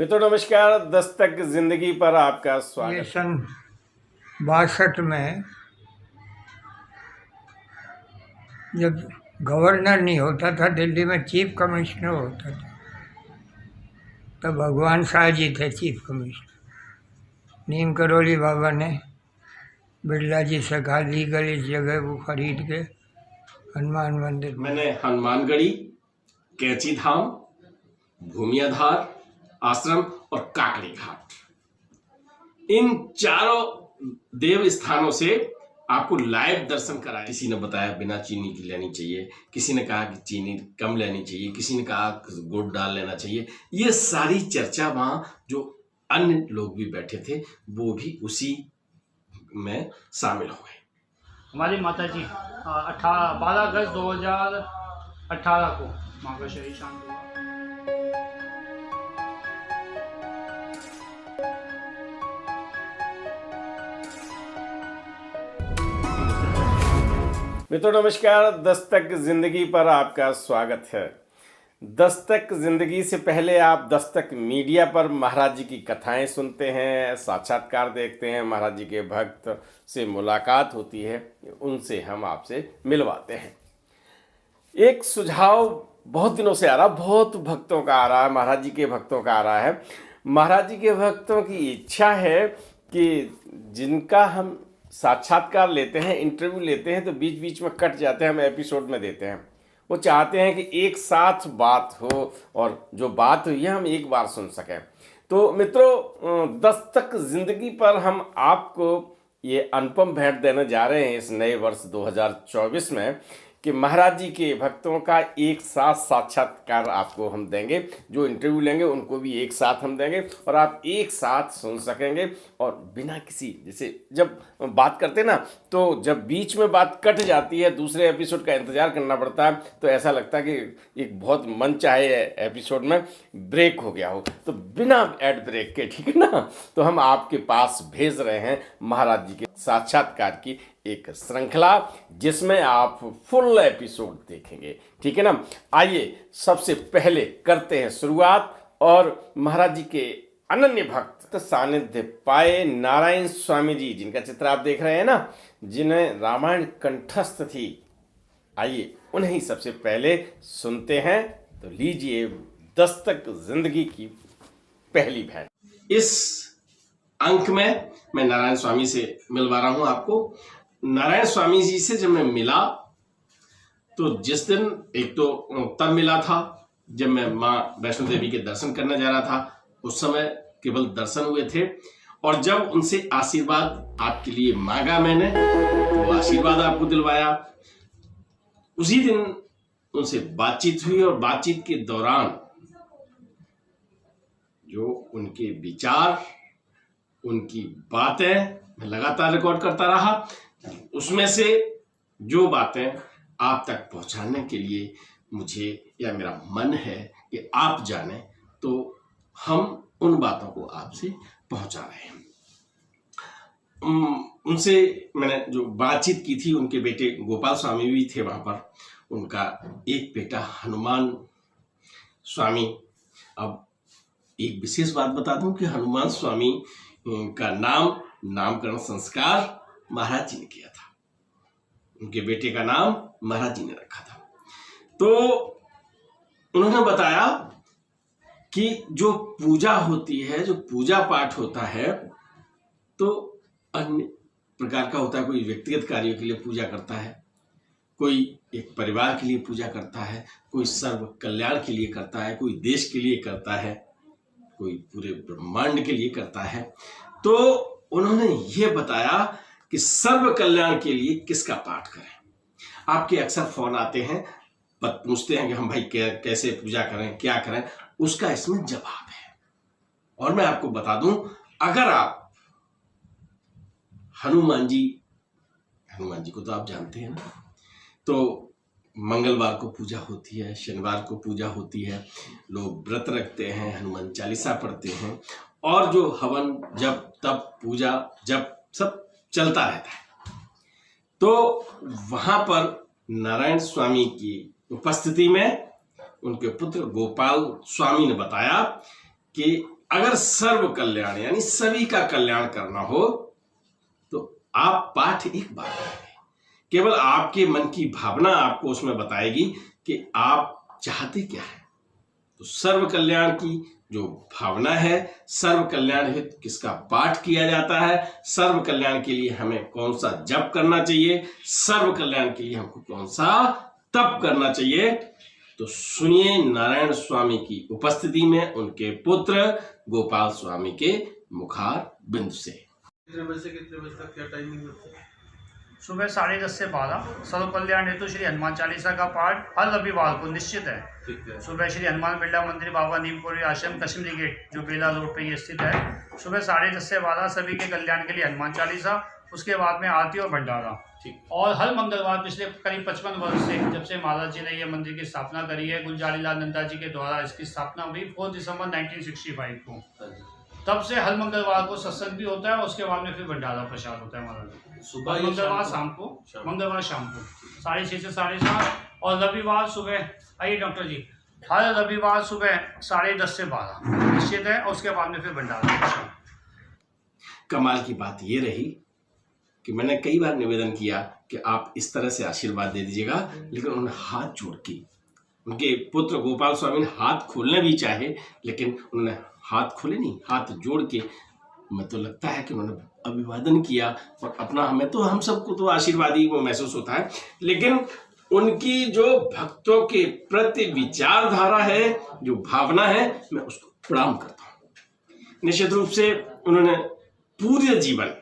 मित्रों नमस्कार। दस्तक जिंदगी पर आपका ये स्वागत। सन 62 में जब गवर्नर नहीं होता था, दिल्ली में चीफ कमिश्नर होता था, तब भगवान शाह जी थे चीफ कमिश्नर। नीम करोली बाबा ने बिरला जी से कहा लीगल इस जगह को खरीद के हनुमान मंदिर मैंने हनुमानगढ़ी, कैची धाम, भूमियाधार आश्रम और काकड़ी घाट, इन चारों देव स्थानों से आपको लाइव दर्शन कराए। किसी ने बताया बिना चीनी की लेनी चाहिए, किसी ने कहा कि चीनी कम लेनी चाहिए, किसी ने कहा गुड़ डाल लेना चाहिए। ये सारी चर्चा वहां जो अन्य लोग भी बैठे थे वो भी उसी में शामिल हो गए। हमारी माता जी 12 अगस्त 2018 को माँ का शरीर शांत हुआ। मित्रों नमस्कार। दस्तक जिंदगी पर आपका स्वागत है। दस्तक जिंदगी से पहले आप दस्तक मीडिया पर महाराज जी की कथाएं सुनते हैं, साक्षात्कार देखते हैं, महाराज जी के भक्त से मुलाकात होती है, उनसे हम आपसे मिलवाते हैं। एक सुझाव बहुत दिनों से आ रहा, बहुत भक्तों का आ रहा है, महाराज जी के भक्तों का आ रहा है। महाराज जी के भक्तों की इच्छा है कि जिनका हम साक्षात्कार लेते हैं, इंटरव्यू लेते हैं, तो बीच बीच में कट जाते हैं, हम एपिसोड में देते हैं। वो चाहते हैं कि एक साथ बात हो और जो बात हुई है हम एक बार सुन सकें। तो मित्रों, दस्तक जिंदगी पर हम आपको ये अनुपम भेंट देने जा रहे हैं इस नए वर्ष 2024 में कि महाराज जी के भक्तों का एक साथ साक्षात्कार आपको हम देंगे। जो इंटरव्यू लेंगे उनको भी एक साथ हम देंगे और आप एक साथ सुन सकेंगे और बिना किसी, जैसे जब बात करते ना तो जब बीच में बात कट जाती है, दूसरे एपिसोड का इंतजार करना पड़ता है, तो ऐसा लगता है कि एक बहुत मन चाहे एपिसोड में ब्रेक हो गया हो। तो बिना एड ब्रेक के, ठीक है ना, तो हम आपके पास भेज रहे हैं महाराज जी के साक्षात्कार की एक श्रृंखला जिसमें आप फुल एपिसोड देखेंगे, ठीक है ना। आइए सबसे पहले करते हैं शुरुआत और महाराज जी के अनन्य भक्त सानिध्य पाए नारायण स्वामी जी, जिनका चित्र आप देख रहे हैं ना, जिन्हें रामायण कंठस्थ थी, आइए उन्हें सबसे पहले सुनते हैं। तो लीजिए दस्तक जिंदगी की पहली भेंट। इस अंक में मैं नारायण स्वामी से मिलवा रहा हूं आपको। नारायण स्वामी जी से जब मैं मिला तो जिस दिन, एक तो तब मिला था जब मैं माँ वैष्णो देवी के दर्शन करने जा रहा था, उस समय केवल दर्शन हुए थे, और जब उनसे आशीर्वाद आपके लिए मांगा मैंने तो वो आशीर्वाद आपको दिलवाया। उसी दिन उनसे बातचीत हुई और बातचीत के दौरान जो उनके विचार, उनकी बातें मैं लगातार रिकॉर्ड करता रहा। उसमें से जो बातें आप तक पहुंचाने के लिए मुझे या मेरा मन है कि आप जाने, तो हम उन बातों को आपसे पहुंचा रहे हैं। उनसे मैंने जो बातचीत की थी, उनके बेटे गोपाल स्वामी भी थे वहां पर, उनका एक बेटा हनुमान स्वामी। अब एक विशेष बात बता दूं कि हनुमान स्वामी का नामकरण संस्कार महाराज जी ने किया था, उनके बेटे का नाम महाराज जी ने रखा था। तो उन्होंने बताया कि जो पूजा होती है, जो पूजा पाठ होता है, तो अन्य प्रकार का होता है। कोई व्यक्तिगत कार्यों के लिए पूजा करता है, कोई एक परिवार के लिए पूजा करता है, कोई सर्व कल्याण के लिए करता है, कोई देश के लिए करता है, कोई पूरे ब्रह्मांड के लिए करता है। तो उन्होंने ये बताया कि सर्व कल्याण के लिए किसका पाठ करें। आपके अक्सर फोन आते हैं, पूछते हैं कि हम भाई कैसे पूजा करें, क्या करें, उसका इसमें जवाब है। और मैं आपको बता दूं, अगर आप हनुमान जी को तो आप जानते हैं ना, तो मंगलवार को पूजा होती है, शनिवार को पूजा होती है, लोग व्रत रखते हैं, हनुमान चालीसा पढ़ते हैं, और जो हवन जब तब पूजा जब सब चलता रहता है। तो वहां पर नारायण स्वामी की उपस्थिति में उनके पुत्र गोपाल स्वामी ने बताया कि अगर सर्व कल्याण यानी सभी का कल्याण करना हो तो आप पाठ एक बार करेंगे। केवल आपके मन की भावना आपको उसमें बताएगी कि आप चाहते क्या है। तो सर्व कल्याण की जो भावना है, सर्व कल्याण हेतु किसका पाठ किया जाता है, सर्व कल्याण के लिए हमें कौन सा जप करना चाहिए, सर्व कल्याण के लिए हमको कौन सा तप करना चाहिए, तो सुनिए नारायण स्वामी की उपस्थिति में उनके पुत्र गोपाल स्वामी के मुखार बिंदु से। कितने बजे से कितने बजे तक क्या टाइमिंग होती है? सुबह 10:30 से 12 सर्व कल्याण हेतु श्री हनुमान चालीसा का पाठ हर रविवार को निश्चित है। ठीक है। सुबह श्री हनुमान बिरला मंदिर बाबा नीमपुरी आश्रम कश्मीरी गेट जो बेला रोड पे ये स्थित है। सुबह 10:30 से 12 सभी के कल्याण के लिए हनुमान चालीसा, उसके बाद में आरती और भंडारा। ठीक। और हर मंगलवार पिछले करीब 55 वर्ष से जब से महाराज जी ने ये मंदिर की स्थापना करी है, गुलजारी लाल नंदा जी के द्वारा इसकी स्थापना हुई 4 दिसंबर 1965 को, तब से हर मंगलवार को सत्संग भी होता है और उसके बाद में फिर भंडारा प्रसाद होता है महाराज। सुबह या मंगलवार शाम शाम को, मंगलवार शाम को 6:30 से 7:30 और रविवार सुबह, आइए डॉक्टर जी, हर रविवार सुबह 10:30 से 12 निश्चित है और उसके बाद में फिर भंडारा। कमाल की बात ये रही कि मैंने कई बार निवेदन किया कि आप इस तरह से आशीर्वाद दे दीजिएगा, लेकिन उन्होंने हाथ जोड़ के, उनके पुत्र गोपाल स्वामी ने हाथ खोलने भी चाहे लेकिन उन्होंने हाथ खोले नहीं, हाथ जोड़ के, मैं तो लगता है कि उन्होंने अभिवादन किया और अपना, हमें तो, हम सबको तो आशीर्वाद ही महसूस होता है, लेकिन उनकी जो भक्तों के प्रति विचारधारा है, जो भावना है, मैं उसको प्रणाम करता हूँ। निश्चित रूप से उन्होंने पूरे जीवन,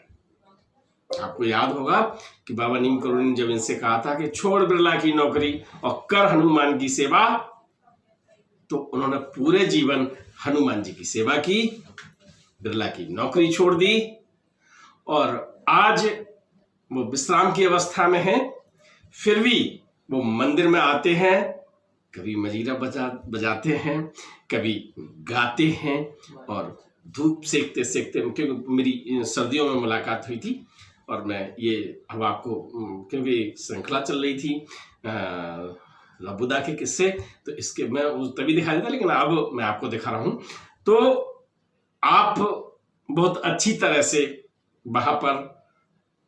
आपको याद होगा कि बाबा नीम करोली ने जब इनसे कहा था कि छोड़ बिरला की नौकरी और कर हनुमान की सेवा, तो उन्होंने पूरे जीवन हनुमान जी की सेवा की, बिरला की नौकरी छोड़ दी और आज वो विश्राम की अवस्था में है, फिर भी वो मंदिर में आते हैं, कभी मजीरा बजाते हैं, कभी गाते हैं और धूप सेकते सेकते, क्योंकि मेरी सर्दियों में मुलाकात हुई थी और मैं ये, अब आपको, क्योंकि श्रृंखला चल रही थी बुद्धा के किस्से, तो इसके मैं तभी दिखा देता, लेकिन अब मैं आपको दिखा रहा हूँ। तो आप बहुत अच्छी तरह से वहाँ पर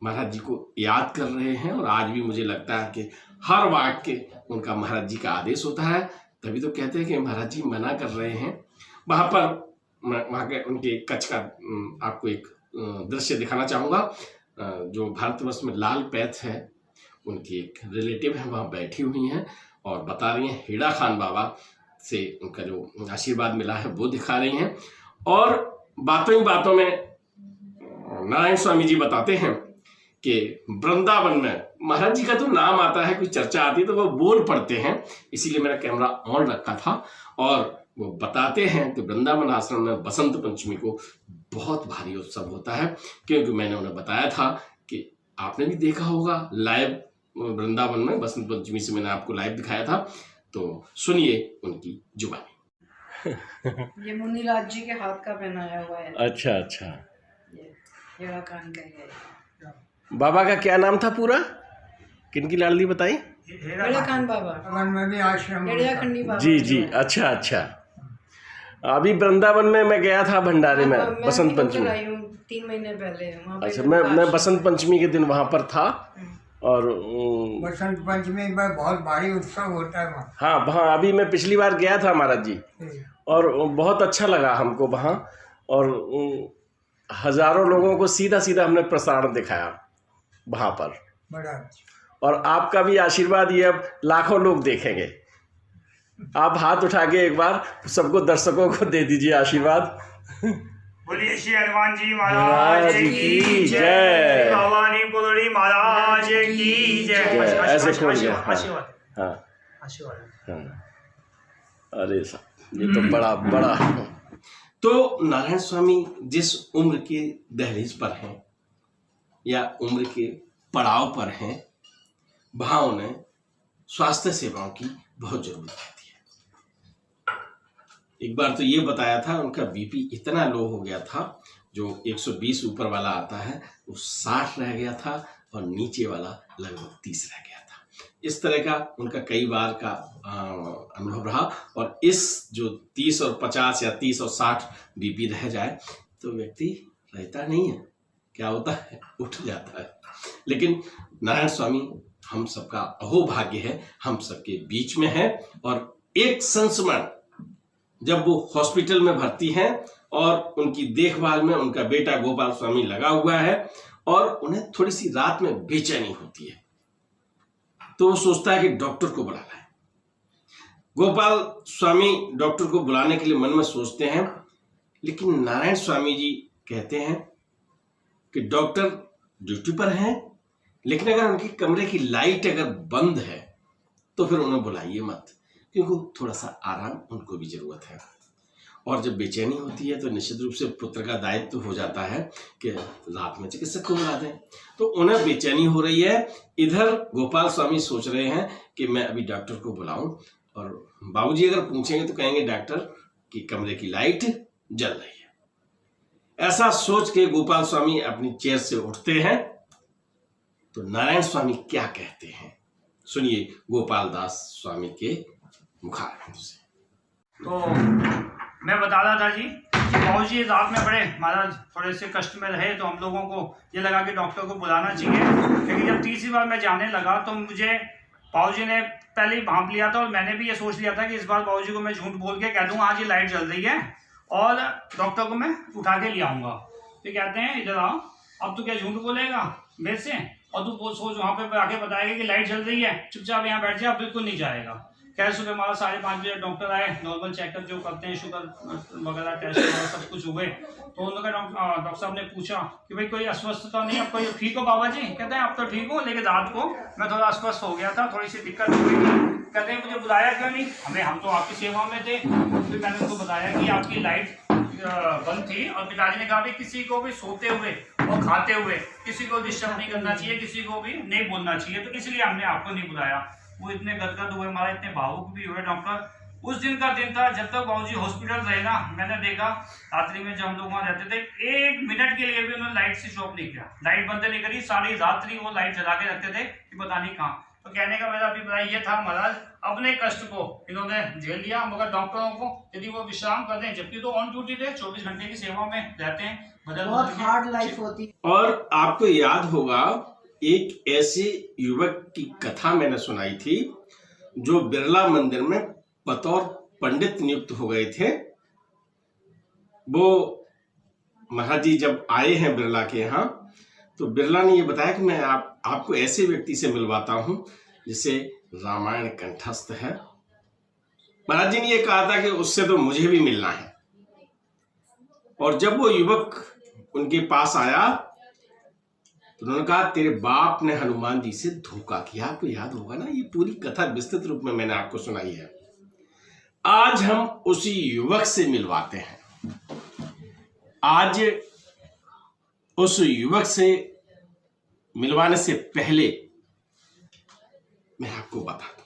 महाराज जी को याद कर रहे हैं और आज भी मुझे लगता है कि हर वाक्य उनका महाराज जी का आदेश होता है, तभी तो कहते हैं कि महाराज जी मना कर रहे हैं। वहाँ पर वहाँ के उनके कच्छ का आपको एक दृश्य दिखाना चाहूँगा। जो भारतवर्ष में लाल पैथ है, उनकी एक रिलेटिव है, वहाँ बैठी हुई हैं और बता रही हैं, हेड़ा खान बाबा से उनका जो आशीर्वाद मिला है वो दिखा रही हैं। और बातों ही बातों में नारायण स्वामी जी बताते हैं कि वृंदावन में महाराज जी का तो नाम आता है, कोई चर्चा आती है तो वो बोल पड़ते हैं, इसीलिए मेरा कैमरा ऑन रखा था। और वो बताते हैं कि वृंदावन आश्रम में बसंत पंचमी को बहुत भारी उत्सव होता है, क्योंकि मैंने उन्हें बताया था कि आपने भी देखा होगा लाइव वृंदावन में बसंत पंचमी से मैंने आपको लाइव दिखाया था, तो सुनिए उनकी जुबानी। ये मुनीलाल जी के हाथ का पहनाया हुआ है। अच्छा अच्छा, ये हेड़ा खान का है। बाबा का क्या नाम था पूरा, किनकी लाडली बताई? हेड़ा खान बाबा, अगर मैं भी आश्रम हेड़िया खंडी बाबा। जी जी, अच्छा अच्छा। अभी वृंदावन में मैं गया था भंडारे में बसंत पंचमी, 3 महीने पहले वहाँ पे। अच्छा, मैं बसंत पंचमी के दिन वहाँ पर था और बसंत पंचमी में बहुत भारी उत्सव होता है वहाँ। हाँ वहाँ अभी मैं पिछली बार गया था महाराज जी, और बहुत अच्छा लगा हमको वहाँ, और हजारों लोगों को सीधा सीधा हमने प्रसारण दिखाया वहाँ पर, बड़ा और आपका भी आशीर्वाद ये अब लाखों लोग देखेंगे। आप हाथ उठा के एक बार सबको, दर्शकों को दे दीजिए आशीर्वाद। बोलिए श्री हनुमान जी महाराज की जय, बाबा नीम करोली महाराज की जय। ऐसे खोल गया। आशीर्वाद, हाँ आशीर्वाद। हाँ, अरे साहब ये तो बड़ा बड़ा। तो नारायण स्वामी जिस उम्र के दहलीज पर हैं या उम्र के पड़ाव पर हैं, वहाँ उन्हें स्वास्थ्य सेवाओं की बहुत जरूरत रहती है। एक बार तो ये बताया था, उनका बीपी इतना लो हो गया था, जो 120 ऊपर वाला आता है वो 60 रह गया था और नीचे वाला लगभग 30 रह गया था। इस तरह का उनका कई बार का अनुभव रहा। और इस जो 30 और 50 या 30 और 60 बीपी रह जाए तो व्यक्ति रहता नहीं है, क्या होता है, उठ जाता है। लेकिन नारायण स्वामी हम सबका अहोभाग्य है, हम सबके बीच में है। और एक संस्मरण, जब वो हॉस्पिटल में भर्ती हैं और उनकी देखभाल में उनका बेटा गोपाल स्वामी लगा हुआ है और उन्हें थोड़ी सी रात में बेचैनी होती है, तो वो सोचता है कि डॉक्टर को बुलाना है। गोपाल स्वामी डॉक्टर को बुलाने के लिए मन में सोचते हैं, लेकिन नारायण स्वामी जी कहते हैं कि डॉक्टर ड्यूटी पर हैं, लेकिन अगर उनके कमरे की लाइट अगर बंद है तो फिर उन्हें बुलाइए मत, क्योंकि थोड़ा सा आराम उनको भी जरूरत है। और जब बेचैनी होती है तो निश्चित रूप से पुत्र का दायित्व हो जाता है कि रात में चिकित्सक को बुला दें। तो उन्हें बेचैनी हो रही है, इधर गोपाल स्वामी सोच रहे हैं कि मैं अभी डॉक्टर को बुलाऊं, और बाबूजी अगर पूछेंगे तो कहेंगे डॉक्टर की कमरे की लाइट जल रही है। ऐसा सोच के गोपाल स्वामी अपनी चेयर से उठते हैं तो नारायण स्वामी क्या कहते हैं, सुनिए गोपाल दास स्वामी के मुखारबिंद से। तो मैं बता रहा था जी कि बाबूजी रात में बड़े महाराज थोड़े से कष्ट में रहे, तो हम लोगों को ये लगा कि डॉक्टर को बुलाना चाहिए। क्योंकि जब तीसरी बार मैं जाने लगा तो मुझे बाबूजी ने पहले ही भांप लिया था, और मैंने भी ये सोच लिया था कि इस बार बाबूजी को मैं झूठ बोल के कह दूंगा आज ये लाइट जल रही है और डॉक्टर को मैं उठा के ले आऊँगा। तो कहते हैं इधर आओ, अब तू क्या झूठ बोलेगा मेरे से, और तू सोच वहाँ पे आके बताएगा कि लाइट जल रही है, चुपचाप यहाँ बैठ जा, बिल्कुल नहीं जाएगा। खैर सुबह हमारा 5:30 बजे डॉक्टर आए, नॉर्मल चेकअप जो करते हैं, शुगर वगैरह टेस्ट वगैरह सब कुछ हुए। तो उन लोगों का डॉक्टर साहब ने पूछा कि भाई कोई अस्वस्थता नहीं, अब कोई ठीक हो बाबा जी? कहते हैं अब तो ठीक हो, लेकिन रात को मैं थोड़ा अस्वस्थ हो गया था, थोड़ी सी दिक्कत हो गई थी। कहते हैं मुझे बुलाया क्यों नहीं, हम तो आपकी सेवा में थे। फिर मैंने उनको बताया कि आपकी लाइट बंद थी, और पिताजी ने कहा भी किसी को भी सोते हुए और खाते हुए किसी को डिस्टर्ब नहीं करना चाहिए, किसी को भी नहीं बोलना चाहिए, तो इसलिए हमने आपको नहीं बुलाया। वो इतने गदगद हुए, हमारे इतने भावुक भी हुए डॉक्टर। उस दिन का दिन था जब तक बाबूजी हॉस्पिटल रहे ना, मैंने देखा रात्रि में जब हम लोग वहाँ रहते थे, 1 मिनट के लिए भी उन्होंने लाइट स्विच ऑफ नहीं किया, लाइट बंद नहीं करी, सारी रात्रि वो लाइट जला के रखते थे कि पता नहीं कहाँ। तो कहने का मेरा अभिप्राय ये था, महाराज अपने कष्ट को इन्होंने झेल लिया, मगर डॉक्टरों को यदि वो विश्राम कर दें, जबकि तो ऑन ड्यूटी थे, 24 घंटे की सेवा में रहते हैं, बहुत हार्ड लाइफ होती। और आपको याद होगा एक ऐसे युवक की कथा मैंने सुनाई थी जो बिरला मंदिर में बतौर पंडित नियुक्त हो गए थे। वो महाराज जी जब आए हैं बिरला के यहाँ, तो बिरला ने ये बताया कि मैं आपको ऐसे व्यक्ति से मिलवाता हूं जिसे रामायण कंठस्थ है। महाराज जी ने ये कहा था कि उससे तो मुझे भी मिलना है। और जब वो युवक उनके पास आया तो उन्होंने कहा तेरे बाप ने हनुमान जी से धोखा किया। आपको याद होगा ना, ये पूरी कथा विस्तृत रूप में मैंने आपको सुनाई है। आज हम उसी युवक से मिलवाते हैं। आज उस युवक से मिलवाने से पहले मैं आपको बता दूं,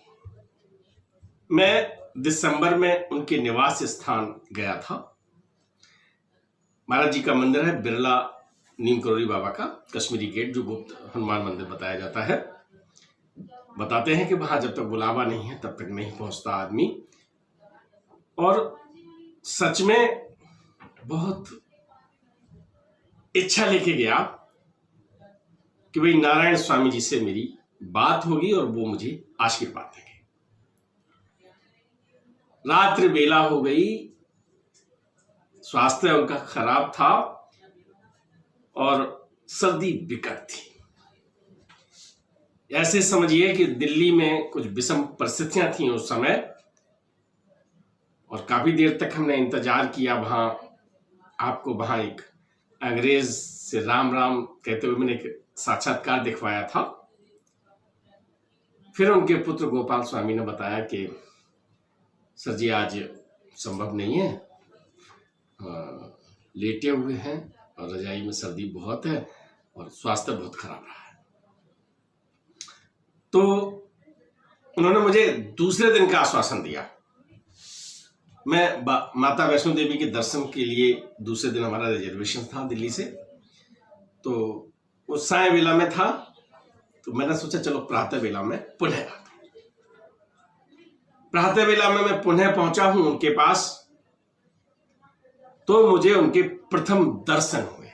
मैं दिसंबर में उनके निवास स्थान गया था। महाराज जी का मंदिर है बिरला नीम करोली बाबा का, कश्मीरी गेट, जो गुप्त हनुमान मंदिर बताया जाता है। बताते हैं कि वहां जब तक बुलावा नहीं है तब तक नहीं पहुंचता आदमी। और सच में बहुत इच्छा लेके गया कि भाई नारायण स्वामी जी से मेरी बात होगी और वो मुझे आशीर्वाद देंगे। रात्रि बेला हो गई, स्वास्थ्य उनका खराब था और सर्दी विकट थी। ऐसे समझिए कि दिल्ली में कुछ विषम परिस्थितियां थी उस समय, और काफी देर तक हमने इंतजार किया। वहां आपको वहां एक अंग्रेज से राम राम कहते हुए मैंने एक साक्षात्कार दिखवाया था। फिर उनके पुत्र गोपाल स्वामी ने बताया कि सर जी आज संभव नहीं है, लेटे हुए हैं और रजाई में सर्दी बहुत है और स्वास्थ्य बहुत खराब रहा है। तो उन्होंने मुझे दूसरे दिन का आश्वासन दिया। मैं माता वैष्णो देवी के दर्शन के लिए दूसरे दिन हमारा रिजर्वेशन था दिल्ली से, तो उस साय वेला में था, तो मैंने सोचा चलो प्रातः वेला में पुनः आता। प्रातः वेला में मैं पुनः पहुंचा हूं उनके पास, तो मुझे उनके प्रथम दर्शन हुए।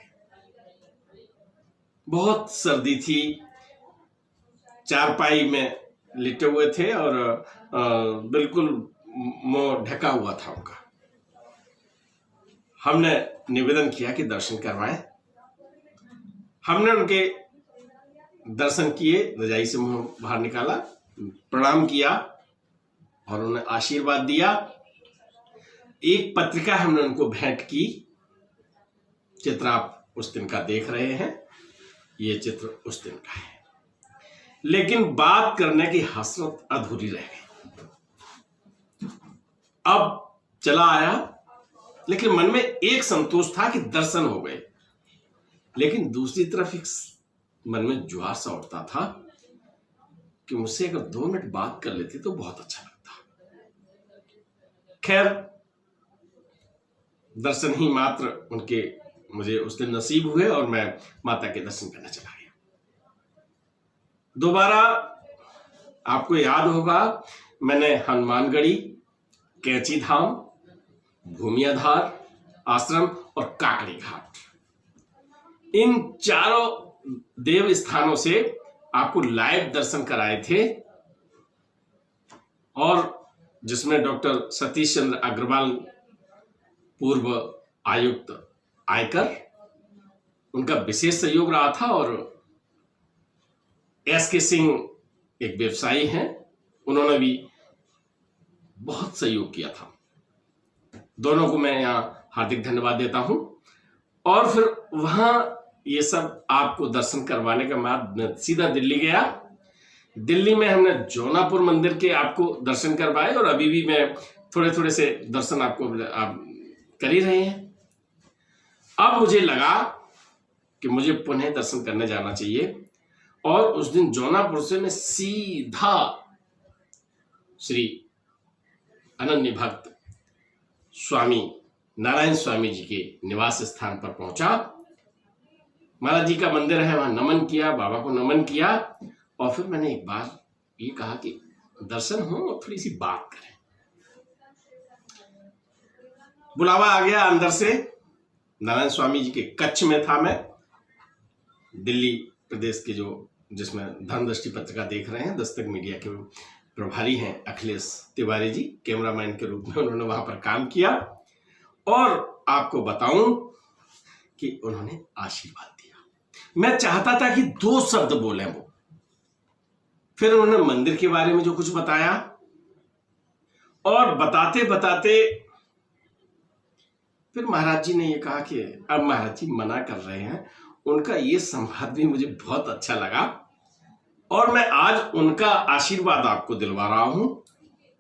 बहुत सर्दी थी, चारपाई में लेटे हुए थे और बिल्कुल मुंह ढका हुआ था उनका। हमने निवेदन किया कि दर्शन करवाएं। हमने उनके दर्शन किए, रजाई से मुंह बाहर निकाला, प्रणाम किया और उन्हें आशीर्वाद दिया। एक पत्रिका हमने उनको भेंट की। चित्र आप उस दिन का देख रहे हैं, ये चित्र उस दिन का है। लेकिन बात करने की हसरत अधूरी रह गई। अब चला आया, लेकिन मन में एक संतोष था कि दर्शन हो गए, लेकिन दूसरी तरफ एक मन में जुआर सा उठता था कि मुझसे अगर 2 मिनट बात कर लेते तो बहुत अच्छा लगता। खैर, दर्शन ही मात्र उनके मुझे उस दिन नसीब हुए और मैं माता के दर्शन करने चला गया। दोबारा आपको याद होगा, मैंने हनुमानगढ़ी, कैंची धाम, भूमियाधार आश्रम और काकड़ी घाट, इन चारों देव स्थानों से आपको लाइव दर्शन कराए थे, और जिसमें डॉक्टर सतीश चंद्र अग्रवाल, पूर्व आयुक्त आयकर, उनका विशेष सहयोग रहा था, और एस के सिंह एक व्यवसायी हैं, उन्होंने भी बहुत सहयोग किया था। दोनों को मैं यहाँ हार्दिक धन्यवाद देता हूं। और फिर वहां ये सब आपको दर्शन करवाने के बाद मैं सीधा दिल्ली गया। दिल्ली में हमने जौनापुर मंदिर के आपको दर्शन करवाए, और अभी भी मैं थोड़े थोड़े से दर्शन आपको आप कर ही रहे हैं। अब मुझे लगा कि मुझे पुनः दर्शन करने जाना चाहिए, और उस दिन जौनापुर से मैं सीधा श्री अनन्य भक्त स्वामी नारायण स्वामी जी के निवास स्थान पर पहुंचा। महाराज जी का मंदिर है, वहां नमन किया, बाबा को नमन किया, और फिर मैंने एक बार ये कहा कि दर्शन हो और थोड़ी सी बात करें। बुलावा आ गया अंदर से। नारायण स्वामी जी के कच्छ में था मैं, दिल्ली प्रदेश के जिसमें धनदृष्टि पत्रिका देख रहे हैं, दस्तक मीडिया के प्रभारी हैं अखिलेश तिवारी जी, कैमरामैन के रूप में उन्होंने वहां पर काम किया। और आपको बताऊं कि उन्होंने आशीर्वाद दिया। मैं चाहता था कि 2 शब्द बोले वो। फिर उन्होंने मंदिर के बारे में जो कुछ बताया, और बताते बताते फिर महाराज जी ने ये कहा कि अब महाराज जी मना कर रहे हैं। उनका ये संवाद भी मुझे बहुत अच्छा लगा, और मैं आज उनका आशीर्वाद आपको दिलवा रहा हूं,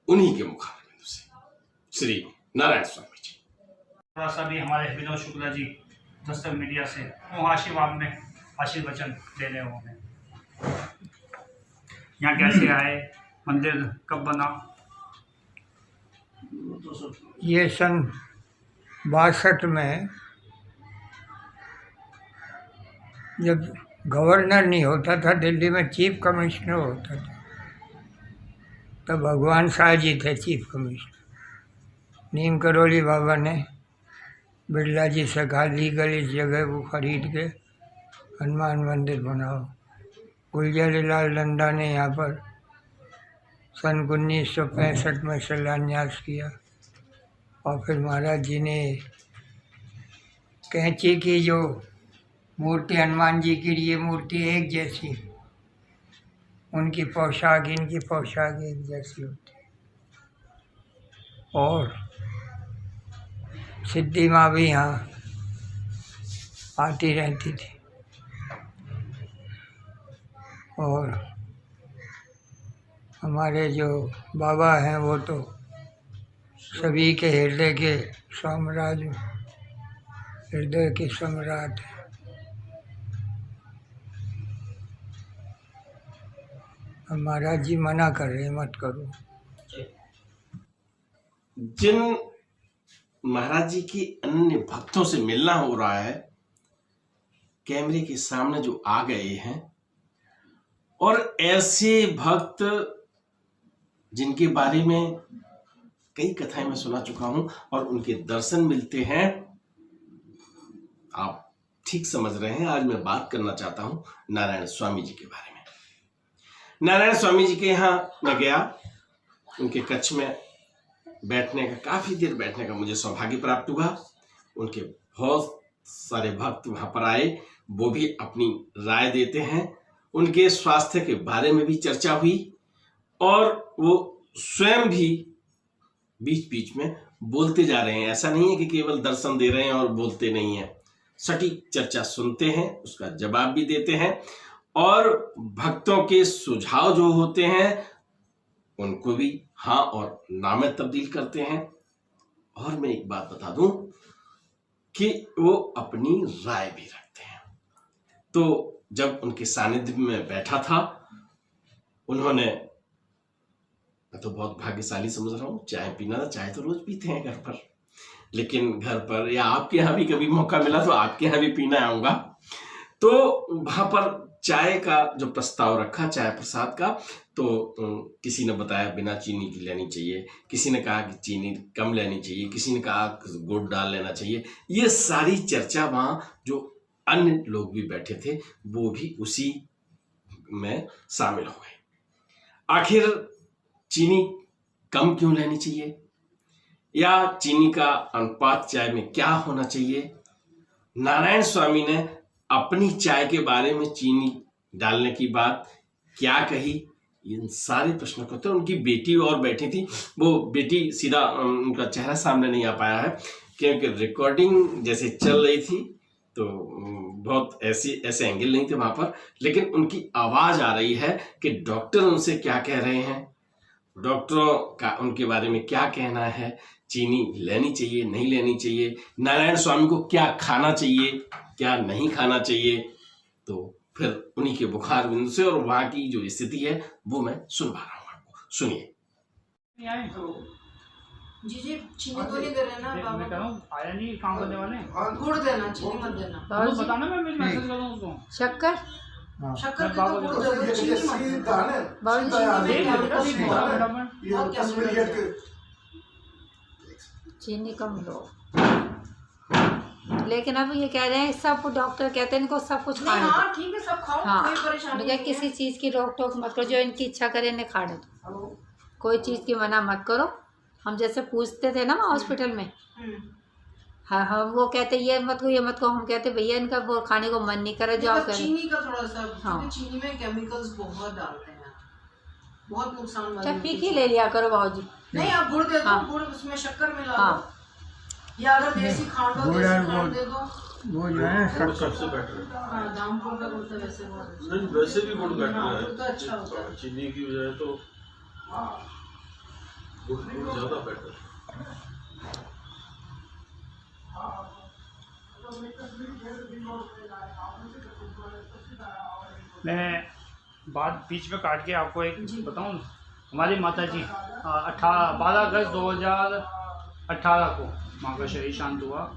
उन्हीं के मुखारबिंदु से, श्री नारायण स्वामी जी। थोड़ा सा भी हमारे विनोद शुक्ला जी दस्तक मीडिया से वो आशीर्वाद में आशीर्वचन देने होंगे। यहाँ कैसे आए, मंदिर कब बना? ये सन 62 में, जब गवर्नर नहीं होता था दिल्ली में, चीफ कमिश्नर होता था, तब भगवान शाह जी थे चीफ कमिश्नर। नीम करोली बाबा ने बिरला जी से कहा लीगल इस जगह को खरीद के हनुमान मंदिर बनाओ। गुलजारीलाल नंदा ने यहाँ पर सन 1965 में शिलान्यास किया, और फिर महाराज जी ने कैंची की जो मूर्ति हनुमान जी की, ये मूर्ति एक जैसी, उनकी पोशाक इनकी पोशाक एक जैसी होती है। और सिद्धि माँ भी यहाँ आती रहती थी, और हमारे जो बाबा हैं वो तो सभी के हृदय के सम्राट, हृदय के सम्राट हैं। महाराज जी मना कर रहे, मत करो। जिन महाराज जी की अन्य भक्तों से मिलना हो रहा है, कैमरे के सामने जो आ गए हैं, और ऐसे भक्त जिनके बारे में कई कथाएं मैं सुना चुका हूं और उनके दर्शन मिलते हैं। आप ठीक समझ रहे हैं, आज मैं बात करना चाहता हूं नारायण स्वामी जी के बारे में। नारायण स्वामी जी के यहाँ मैं गया, उनके कक्ष में बैठने का, काफी देर बैठने का मुझे सौभाग्य प्राप्त हुआ। उनके बहुत सारे भक्त वहां पर आए, वो भी अपनी राय देते हैं। उनके स्वास्थ्य के बारे में भी चर्चा हुई और वो स्वयं भी बीच बीच में बोलते जा रहे हैं। ऐसा नहीं है कि केवल दर्शन दे रहे हैं और बोलते नहीं हैं, सटीक चर्चा सुनते हैं, उसका जवाब भी देते हैं और भक्तों के सुझाव जो होते हैं उनको भी हाँ और ना में तब्दील करते हैं। और मैं एक बात बता दूं कि वो अपनी राय भी रखते हैं। तो जब उनके सानिध्य में बैठा था, उन्होंने, मैं तो बहुत भाग्यशाली समझ रहा हूँ, चाय पीना, चाय तो रोज पीते हैं घर पर, लेकिन घर पर या आपके यहाँ भी कभी मौका मिला तो आपके यहाँ भी पीना आऊंगा। तो वहां पर चाय का जो प्रस्ताव रखा, चाय प्रसाद का, तो किसी ने बताया बिना चीनी की लेनी चाहिए, किसी ने कहा कि चीनी कम लेनी चाहिए, किसी ने कहा गुड़ डाल लेना चाहिए। ये सारी चर्चा वहाँ जो अन्य लोग भी बैठे थे वो भी उसी में शामिल हो गए। आखिर चीनी कम क्यों लेनी चाहिए या चीनी का अनुपात चाय में क्या होना चाहिए, नारायण स्वामी ने अपनी चाय के बारे में चीनी डालने की बात क्या कही, इन सारे प्रश्नों को। तो उनकी बेटी और बैठी थी, वो बेटी सीधा, उनका चेहरा सामने नहीं आ पाया है क्योंकि रिकॉर्डिंग जैसे चल रही थी तो बहुत ऐसे एंगल नहीं थे वहां पर, लेकिन उनकी आवाज आ रही है कि डॉक्टर उनसे क्या कह रहे हैं, डॉक्टरों का उनके बारे में क्या कहना है, चीनी लेनी चाहिए नहीं लेनी चाहिए, नारायण स्वामी को क्या खाना चाहिए क्या नहीं खाना चाहिए। तो फिर उन्हीं के बुखार बिंदु से और वहां की जो स्थिति है वो मैं सुनवा रहा हूँ आपको, सुनिए। जी चीनी तो नहीं दे रहे ना मैं कह रहा हूँ आया नहीं काम करने वाले, गुड़ देना, चीनी मत देना। तो बताना, मैं मैसेज कर दूँ उसको। शक्कर शक्कर के तो गुड़ दे दो, चीनी मत दो। चीनी कम लो, लेकिन अब ये कह रहे हैं सब डॉक्टर कहते हैं इनको सब कुछ खाने दो। हाँ ठीक है, सब खाओ, हाँ, कोई परेशानी मुझे नहीं किसी है। चीज़ की रोक टोक मत करो, जो इनकी इच्छा करे इन्हें खाने दो, कोई चीज़ की मना मत करो। हम जैसे पूछते थे ना हॉस्पिटल में, हाँ हम वो कहते ये मत को ये मत को, हम कहते भैया इनका वो खाने को मन नहीं करे जो आप करें। चीनी का थोड़ा सा, हाँ। क्योंकि चीनी में केमिकल्स बहुत डालते हैं, बहुत नुकसान वाली फीकी ले लिया करो बाबूजी। नहीं आप गुड़ दे दो, हाँ। गुड़ उसमें शक्कर मिला हाँ। दो, या अगर देसी खांड हो गुड़ देसी और खांड दे दो। वो जो है गुड़ सबसे बेटर है। हाँ दामपुर का गुड़ तो वैसे बहुत अच्छा नहीं वैसे भी गुड़ बेटर हाँ, है, गुड़ तो अच्छा होता है। चीनी की बजाय तो गुड़ ज्यादा बेटर है। मैं बात बीच में काट के आपको एक बताऊं, हमारी माता जी 12 अगस्त 2018 को माँ का शरीर शांत हुआ।